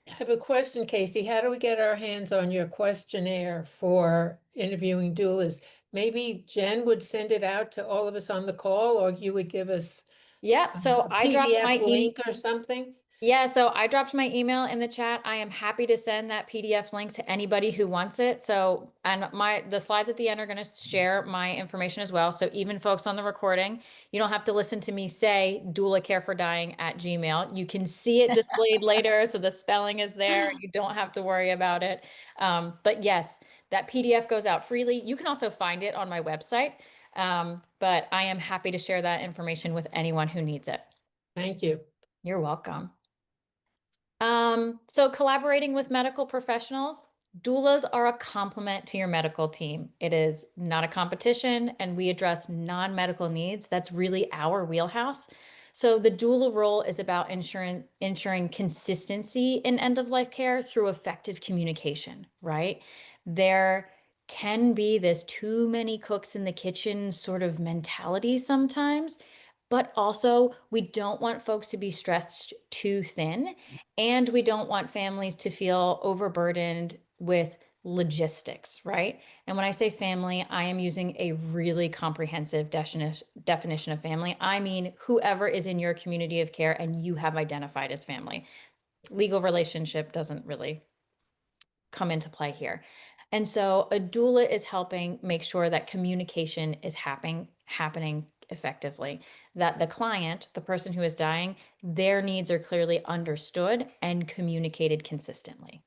I have a question, Kasey. How do we get our hands on your questionnaire for interviewing doulas? Maybe Jen would send it out to all of us on the call, or you would give us Yeah, so a I dropped my PDF link or something? Yeah, so I dropped my email in the chat. I am happy to send that PDF link to anybody who wants it. So, and the slides at the end are going to share my information as well. So even folks on the recording, you don't have to listen to me say doulacarefordYing@gmail. You can see it displayed later. So the spelling is there. You don't have to worry about it. But yes, that PDF goes out freely. You can also find it on my website. But I am happy to share that information with anyone who needs it. Thank you. You're welcome. So collaborating with medical professionals, doulas are a complement to your medical team. It is not a competition, and we address non-medical needs. That's really our wheelhouse. So the doula role is about ensuring consistency in end-of-life care through effective communication, right? There can be this too many cooks in the kitchen sort of mentality sometimes, but also we don't want folks to be stretched too thin, and we don't want families to feel overburdened with logistics, right? And when I say family, I am using a really comprehensive definition of family. I mean, whoever is in your community of care and you have identified as family. Legal relationship doesn't really come into play here. And so a doula is helping make sure that communication is happening effectively, that the client, the person who is dying, their needs are clearly understood and communicated consistently.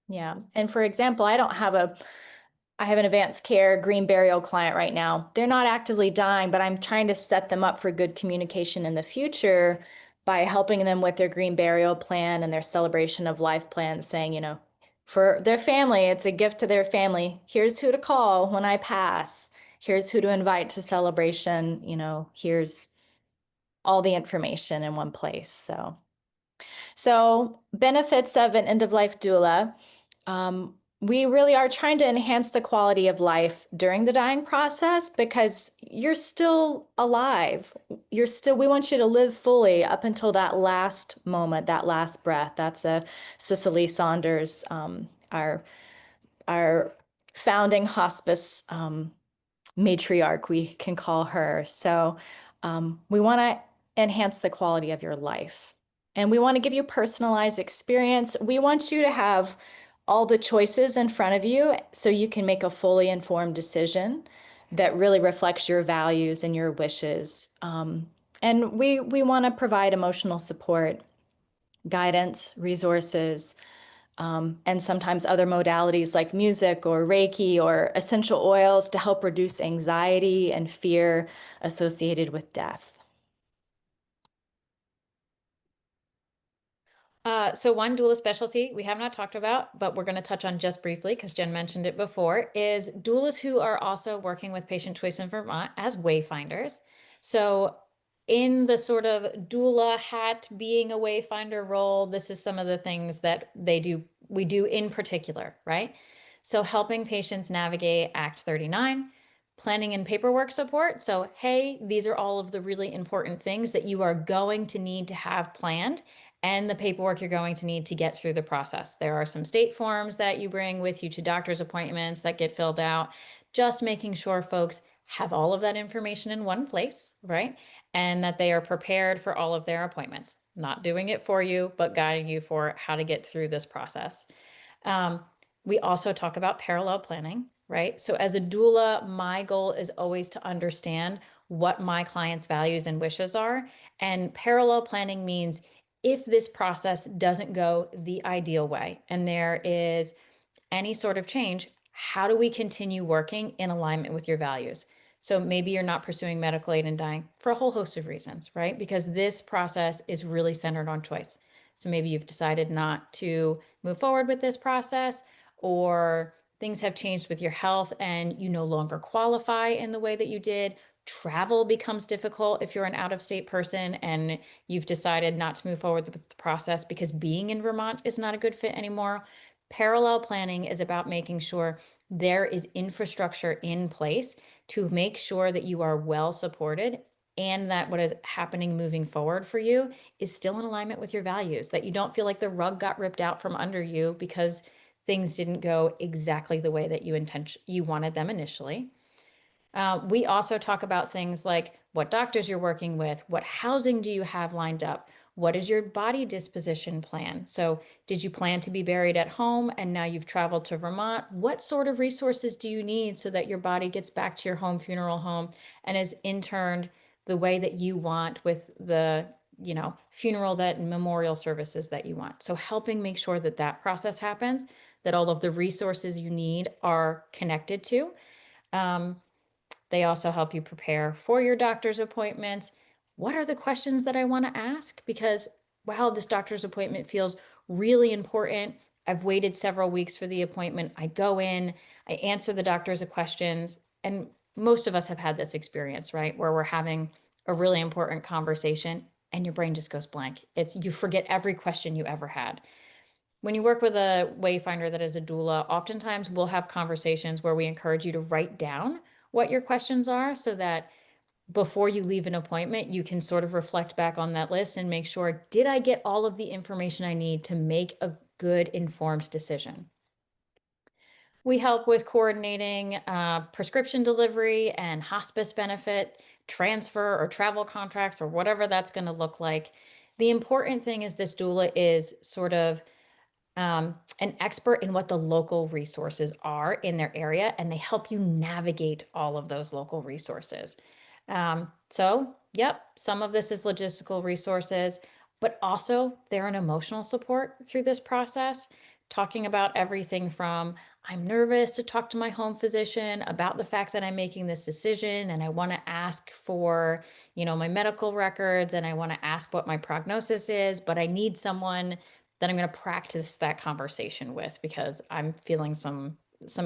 Yeah. And for example, I have an advanced care green burial client right now. They're not actively dying, but I'm trying to set them up for good communication in the future by helping them with their green burial plan and their celebration of life plan, saying, you know, for their family, it's a gift to their family. Here's who to call when I pass. Here's who to invite to celebration. You know, here's all the information in one place. So benefits of an end-of-life doula. We really are trying to enhance the quality of life during the dying process because you're still alive. We want you to live fully up until that last moment, that last breath. That's a Cicely Saunders, our founding hospice matriarch, we can call her. So we want to enhance the quality of your life. And we want to give you personalized experience. We want you to have all the choices in front of you so you can make a fully informed decision that really reflects your values and your wishes. And we want to provide emotional support, guidance, resources, and sometimes other modalities like music or Reiki or essential oils to help reduce anxiety and fear associated with death. So one doula specialty we have not talked about, but we're going to touch on just briefly because Jen mentioned it before, is doulas who are also working with Patient Choice in Vermont as wayfinders. So in the sort of doula hat, being a wayfinder role, this is some of the things that we do in particular, right? So helping patients navigate Act 39, planning and paperwork support. So, hey, these are all of the really important things that you are going to need to have planned and the paperwork you're going to need to get through the process. There are some state forms that you bring with you to doctor's appointments that get filled out, just making sure folks have all of that information in one place, right? And that they are prepared for all of their appointments. Not doing it for you, but guiding you for how to get through this process. We also talk about parallel planning, right? So as a doula, my goal is always to understand what my client's values and wishes are. And parallel planning means if this process doesn't go the ideal way and there is any sort of change, how do we continue working in alignment with your values? So maybe you're not pursuing medical aid in dying for a whole host of reasons, right? Because this process is really centered on choice. So maybe you've decided not to move forward with this process, or things have changed with your health and you no longer qualify in the way that you did. Travel becomes difficult if you're an out-of-state person and you've decided not to move forward with the process because being in Vermont is not a good fit anymore. Parallel planning is about making sure there is infrastructure in place to make sure that you are well supported and that what is happening moving forward for you is still in alignment with your values, that you don't feel like the rug got ripped out from under you because things didn't go exactly the way that you wanted them initially. We also talk about things like what doctors you're working with, what housing do you have lined up, what is your body disposition plan? So did you plan to be buried at home and now you've traveled to Vermont? What sort of resources do you need so that your body gets back to your home funeral home and is interned the way that you want with the funeral and memorial services that you want? So helping make sure that that process happens, that all of the resources you need are connected to. They also help you prepare for your doctor's appointments. What are the questions that I want to ask? Because, wow, this doctor's appointment feels really important. I've waited several weeks for the appointment. I go in, I answer the doctor's questions. And most of us have had this experience, right? Where we're having a really important conversation and your brain just goes blank. You forget every question you ever had. When you work with a wayfinder that is a doula, oftentimes we'll have conversations where we encourage you to write down what your questions are so that before you leave an appointment, you can sort of reflect back on that list and make sure, did I get all of the information I need to make a good informed decision? We help with coordinating prescription delivery and hospice benefit transfer or travel contracts or whatever that's going to look like. The important thing is this doula is sort of an expert in what the local resources are in their area, and they help you navigate all of those local resources. So, yep, some of this is logistical resources, but also they're an emotional support through this process, talking about everything from I'm nervous to talk to my home physician about the fact that I'm making this decision and I want to ask for, my medical records and I want to ask what my prognosis is, but I need someone that I'm going to practice that conversation with because I'm feeling some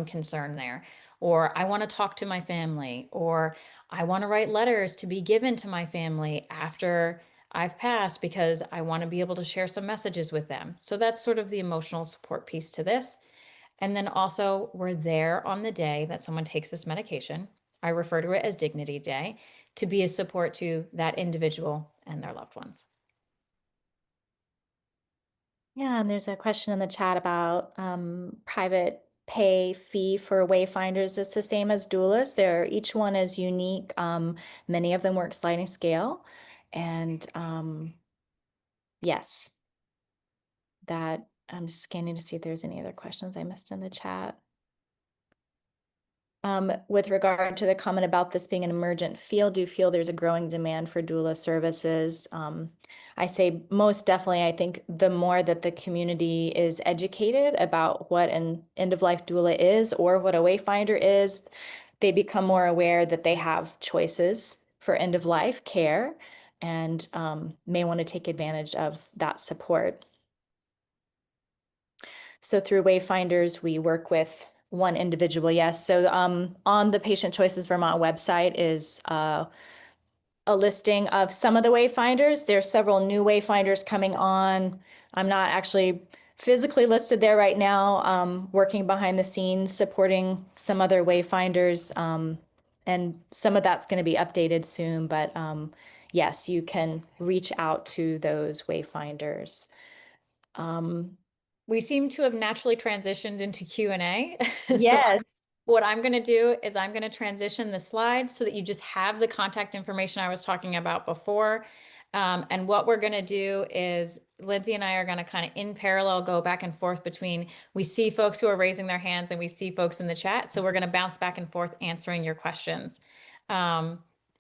concern there. Or I want to talk to my family, or I want to write letters to be given to my family after I've passed because I want to be able to share some messages with them. So that's sort of the emotional support piece to this. And then also, we're there on the day that someone takes this medication. I refer to it as Dignity Day, to be a support to that individual and their loved ones. Yeah, and there's a question in the chat about private pay fee for wayfinders. It's the same as doulas. Each one is unique. Many of them work sliding scale. And yes, that I'm just scanning to see if there's any other questions I missed in the chat. With regard to the comment about this being an emergent field, do you feel there's a growing demand for doula services? I say most definitely. I think the more that the community is educated about what an end-of-life doula is or what a wayfinder is, they become more aware that they have choices for end-of-life care and may want to take advantage of that support. So through Wayfinders, we work with one individual, yes. So on the Patient Choices Vermont website is a listing of some of the Wayfinders. There's several new Wayfinders coming on. I'm not actually physically listed there right now, working behind the scenes, supporting some other Wayfinders. And some of that's going to be updated soon, but yes, you can reach out to those Wayfinders. We seem to have naturally transitioned into Q&A. Yes. What I'm going to do is I'm going to transition the slides so that you just have the contact information I was talking about before. And what we're going to do is Lindsey and I are going to kind of in parallel go back and forth between, we see folks who are raising their hands and we see folks in the chat. So we're going to bounce back and forth answering your questions.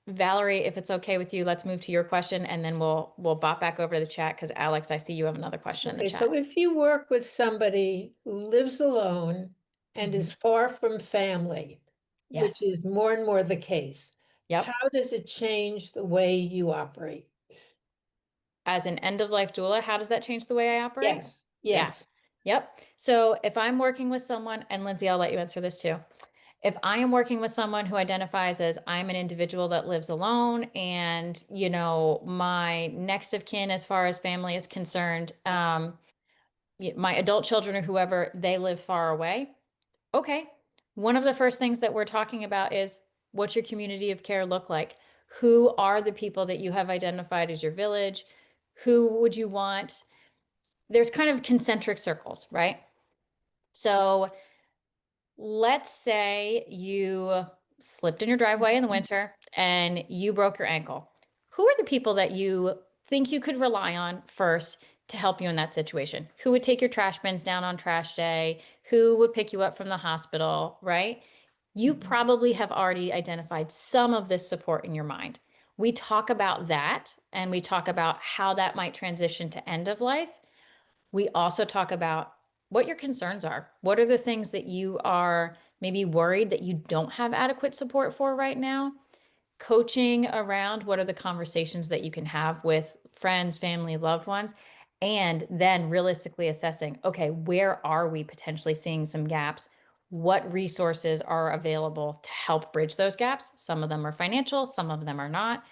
Valerie, if it's okay with you, let's move to your question and then we'll bop back over to the chat because Alex, I see you have another question in the Okay, chat. so if you work with somebody who lives alone and is far from family, which Yes. is more and more the case, Yep. how does it change the way you operate? As an end-of-life doula, how does that change the way I operate? Yes, yes. Yep. So if I'm working with someone, and Lindsey, I'll let you answer this too. If I am working with someone who identifies as I'm an individual that lives alone and, my next of kin as far as family is concerned, my adult children or whoever, they live far away. Okay. One of the first things that we're talking about is what's your community of care look like? Who are the people that you have identified as your village? Who would you want? There's kind of concentric circles, right? So let's say you slipped in your driveway in the winter and you broke your ankle. Who are the people that you think you could rely on first to help you in that situation? Who would take your trash bins down on trash day? Who would pick you up from the hospital, right? You probably have already identified some of this support in your mind. We talk about that and we talk about how that might transition to end of life. We also talk about what your concerns are. What are the things that you are maybe worried that you don't have adequate support for right now? Coaching around what are the conversations that you can have with friends, family, loved ones, and then realistically assessing, okay, where are we potentially seeing some gaps? What resources are available to help bridge those gaps? Some of them are financial, some of them are not.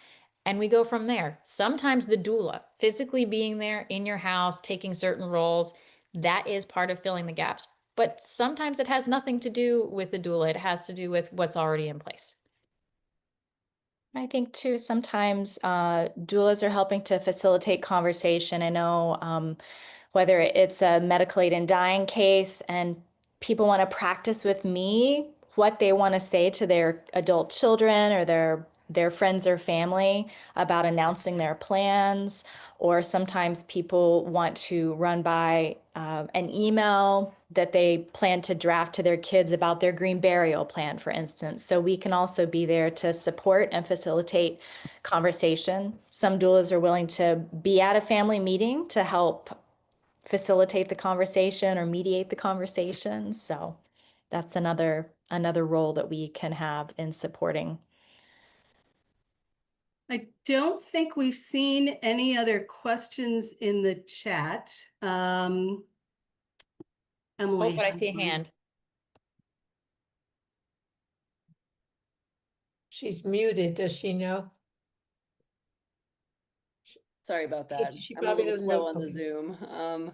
And we go from there. Sometimes the doula, physically being there in your house, taking certain roles, that is part of filling the gaps. But sometimes it has nothing to do with the doula. It has to do with what's already in place. I think too, sometimes doulas are helping to facilitate conversation. I know whether it's a medical aid in dying case and people want to practice with me what they want to say to their adult children or their their friends or family about announcing their plans, or sometimes people want to run by an email that they plan to draft to their kids about their green burial plan, for instance. So we can also be there to support and facilitate conversation. Some doulas are willing to be at a family meeting to help facilitate the conversation or mediate the conversation. So that's another role that we can have in supporting. I don't think we've seen any other questions in the chat. Oh, Emily. but I has see a one. hand. She's muted, does she know? Sorry about that. She I'm a probably little doesn't know. slow on the Okay. Zoom.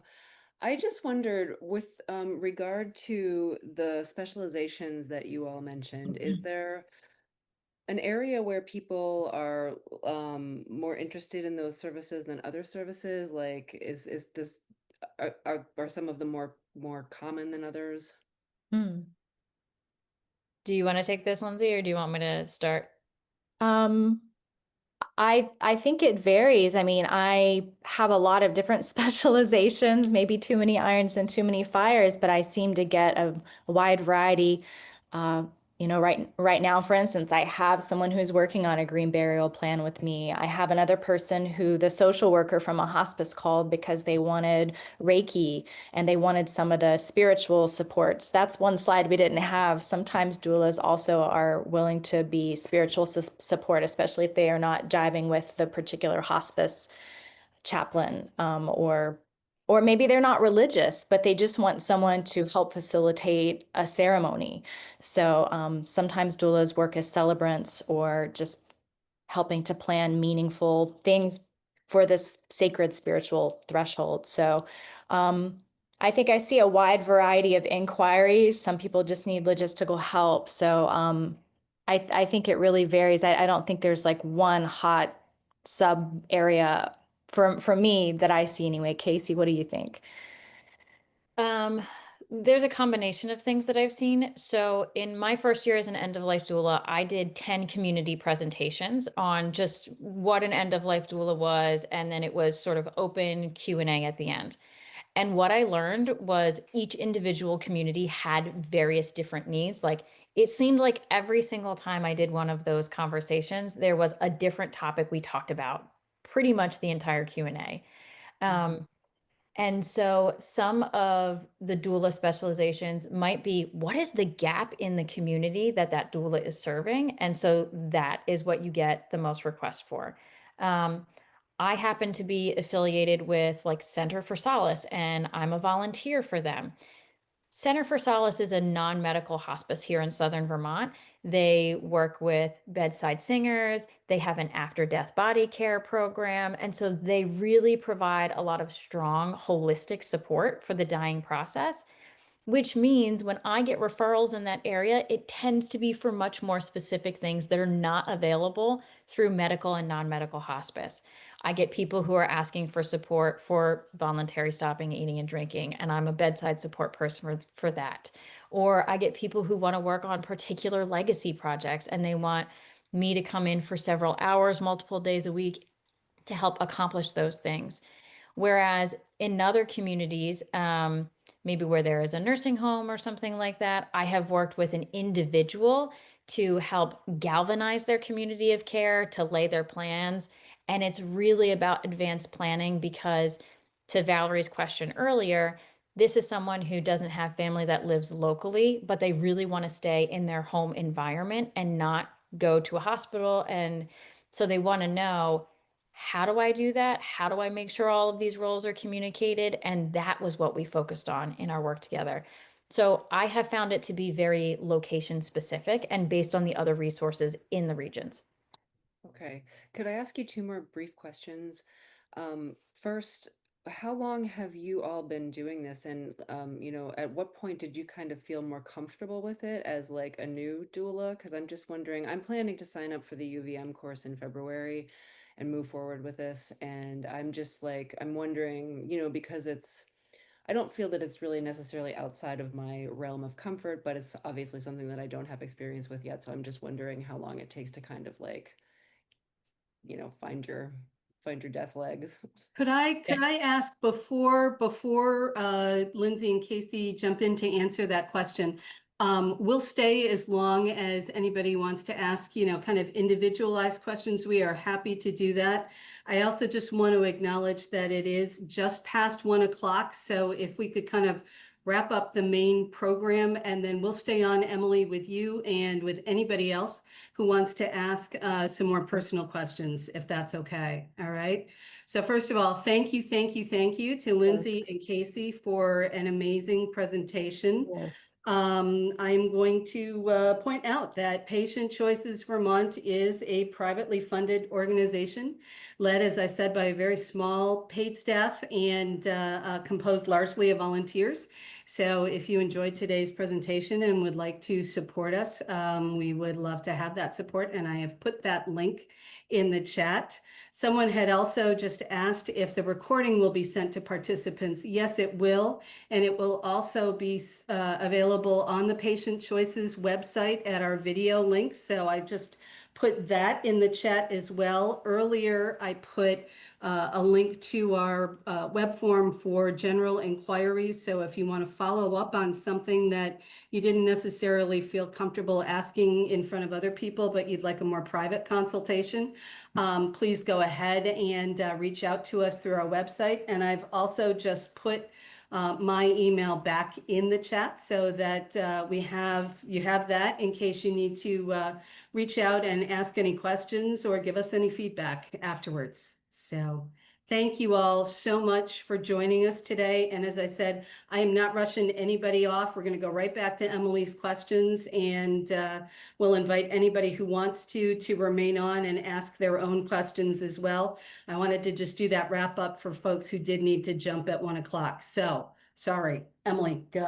I just wondered with regard to the specializations that you all mentioned, is there an area where people are more interested in those services than other services? Like, is this are some of them more common than others? Hmm. Do you want to take this, Lindsay, or do you want me to start? I think it varies. I mean, I have a lot of different specializations, maybe too many irons and too many fires, but I seem to get a wide variety. Uh, right now, for instance, I have someone who's working on a green burial plan with me. I have another person who the social worker from a hospice called because they wanted Reiki and they wanted some of the spiritual supports. That's one slide we didn't have. Sometimes doulas also are willing to be spiritual support, especially if they are not jiving with the particular hospice chaplain, or maybe they're not religious, but they just want someone to help facilitate a ceremony. So sometimes doulas work as celebrants or just helping to plan meaningful things for this sacred spiritual threshold. So I think I see a wide variety of inquiries. Some people just need logistical help. So I think it really varies. I don't think there's like one hot sub area for me that I see anyway. Kasey, what do you think? There's a combination of things that I've seen. So in my first year as an end-of-life doula, I did 10 community presentations on just what an end-of-life doula was, and then it was sort of open Q&A at the end. And what I learned was each individual community had various different needs. Like it seemed like every single time I did one of those conversations, there was a different topic we talked about pretty much the entire Q&A. And so some of the doula specializations might be, what is the gap in the community that that doula is serving? And so that is what you get the most requests for. I happen to be affiliated with like Center for Solace, and I'm a volunteer for them. Center for Solace is a non-medical hospice here in Southern Vermont. They work with bedside singers. They have an after-death body care program. And so they really provide a lot of strong holistic support for the dying process, which means when I get referrals in that area, it tends to be for much more specific things that are not available through medical and non-medical hospice. I get people who are asking for support for voluntary stopping eating and drinking, and I'm a bedside support person for that. Or I get people who want to work on particular legacy projects and they want me to come in for several hours, multiple days a week to help accomplish those things. Whereas in other communities, maybe where there is a nursing home or something like that, I have worked with an individual to help galvanize their community of care, to lay their plans. And it's really about advanced planning because, to Valerie's question earlier, this is someone who doesn't have family that lives locally, but they really want to stay in their home environment and not go to a hospital. And so they want to know, how do I do that? How do I make sure all of these roles are communicated? And that was what we focused on in our work together. So I have found it to be very location specific and based on the other resources in the regions. Okay. Could I ask you two more brief questions? First, how long have you all been doing this? And, at what point did you kind of feel more comfortable with it as like a new doula? Because I'm just wondering, I'm planning to sign up for the UVM course in February and move forward with this. And I'm just like, I'm wondering, because I don't feel that it's really necessarily outside of my realm of comfort, but it's obviously something that I don't have experience with yet. So I'm just wondering how long it takes to kind of like you know, find your death legs. Could I ask before Lindsay and Kasey jump in to answer that question? We'll stay as long as anybody wants to ask, you know, kind of individualized questions. We are happy to do that. I also just want to acknowledge that it is just past 1 o'clock. So if we could kind of wrap up the main program, and then we'll stay on, Emily, with you and with anybody else who wants to ask some more personal questions, if that's okay. All right. So first of all, thank you to Lindsay and Kasey for an amazing presentation. Yes. I'm going to point out that Patient Choices Vermont is a privately funded organization led, as I said, by a very small paid staff and composed largely of volunteers. So if you enjoyed today's presentation and would like to support us, we would love to have that support. And I have put that link in the chat. Someone had also just asked if the recording will be sent to participants. Yes, it will. And it will also be available on the Patient Choices website at our video links. So I just put that in the chat as well. Earlier, I put a link to our web form for general inquiries. So if you want to follow up on something that you didn't necessarily feel comfortable asking in front of other people, but you'd like a more private consultation, please go ahead and reach out to us through our website. And I've also just put my email back in the chat so that you have that in case you need to reach out and ask any questions or give us any feedback afterwards. So thank you all so much for joining us today. And as I said, I am not rushing anybody off. We're going to go right back to Emily's questions, and we'll invite anybody who wants to remain on and ask their own questions as well. I wanted to just do that wrap up for folks who did need to jump at 1 o'clock. So sorry, Emily, go.